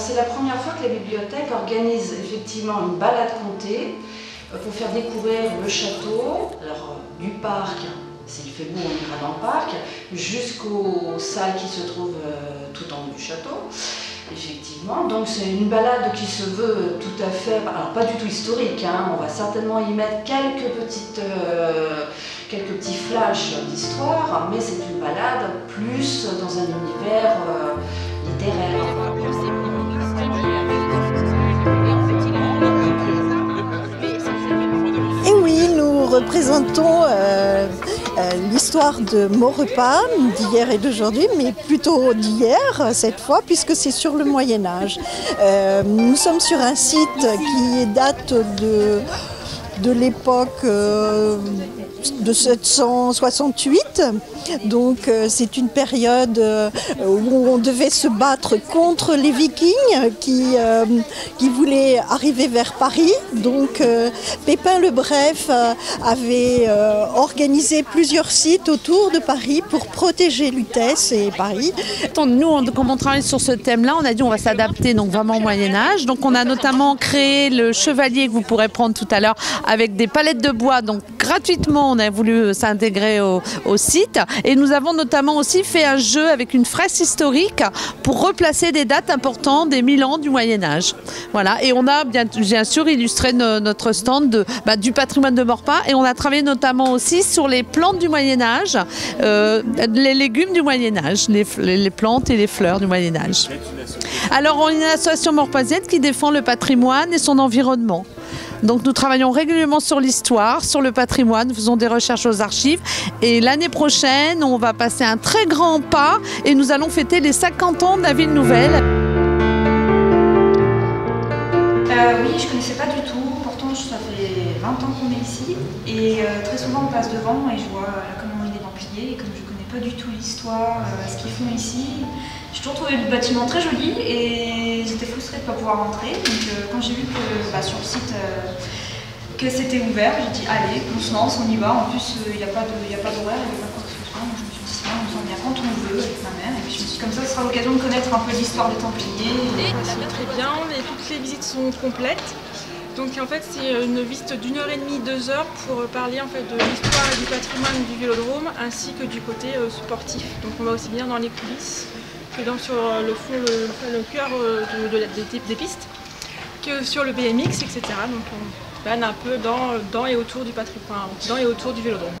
c'est la première fois que la bibliothèque organise effectivement une balade comptée pour faire découvrir le château, alors, du parc, s'il fait beau on ira dans le parc, jusqu'aux salles qui se trouvent tout en haut du château. Effectivement, donc c'est une balade qui se veut tout à fait, alors pas du tout historique, hein, on va certainement y mettre quelques petits flashs d'histoire, mais c'est une balade plus dans un univers littéraire. Et oui, nous représentons l'histoire de Maurepas, d'hier et d'aujourd'hui, mais plutôt d'hier cette fois, puisque c'est sur le Moyen-Âge. Nous sommes sur un site qui date de l'époque de 768. Donc c'est une période où on devait se battre contre les Vikings qui voulaient arriver vers Paris. Donc Pépin le Bref avait organisé plusieurs sites autour de Paris pour protéger Lutèce et Paris. Nous, comme on travaille sur ce thème-là, on a dit on va s'adapter donc vraiment au Moyen-Âge. Donc on a notamment créé le chevalier que vous pourrez prendre tout à l'heure avec des palettes de bois. Donc gratuitement, on a voulu s'intégrer au site. Et nous avons notamment aussi fait un jeu avec une fresque historique pour replacer des dates importantes des 1000 ans du Moyen-Âge. Voilà. Et on a bien sûr illustré notre stand du patrimoine de Maurepas. Et on a travaillé notamment aussi sur les plantes du Moyen-Âge, les légumes du Moyen-Âge, les plantes et les fleurs du Moyen-Âge. Alors, on est une association maurepasienne qui défend le patrimoine et son environnement. Donc nous travaillons régulièrement sur l'histoire, sur le patrimoine, nous faisons des recherches aux archives et l'année prochaine on va passer un très grand pas et nous allons fêter les 50 ans de la ville nouvelle. Oui, je ne connaissais pas du tout, pourtant ça fait 20 ans qu'on est ici et très souvent on passe devant et je vois comment il est emplié et comme je ne connais pas du tout l'histoire, ce qu'ils font ici, j'ai toujours trouvé le bâtiment très joli et j'étais frustrée de ne pas pouvoir rentrer. Donc quand j'ai vu que sur le site que c'était ouvert, j'ai dit allez, on se lance, on y va. En plus il n'y a pas d'horaire, il n'y a pas quoi que ce soit. Donc je me suis dit c'est bien, on s'en vient quand on veut avec ma mère. Et puis je me suis dit comme ça, ce sera l'occasion de connaître un peu l'histoire des Templiers. Très bien, toutes les visites sont complètes. Donc en fait c'est une visite d'1h30, 2 heures pour parler en fait de l'histoire et du patrimoine du Vélodrome ainsi que du côté sportif. Donc on va aussi bien dans les coulisses que sur le fond, le cœur des pistes, que sur le BMX, etc. Donc on plane un peu dans et autour du patrimoine, dans et autour du Vélodrome.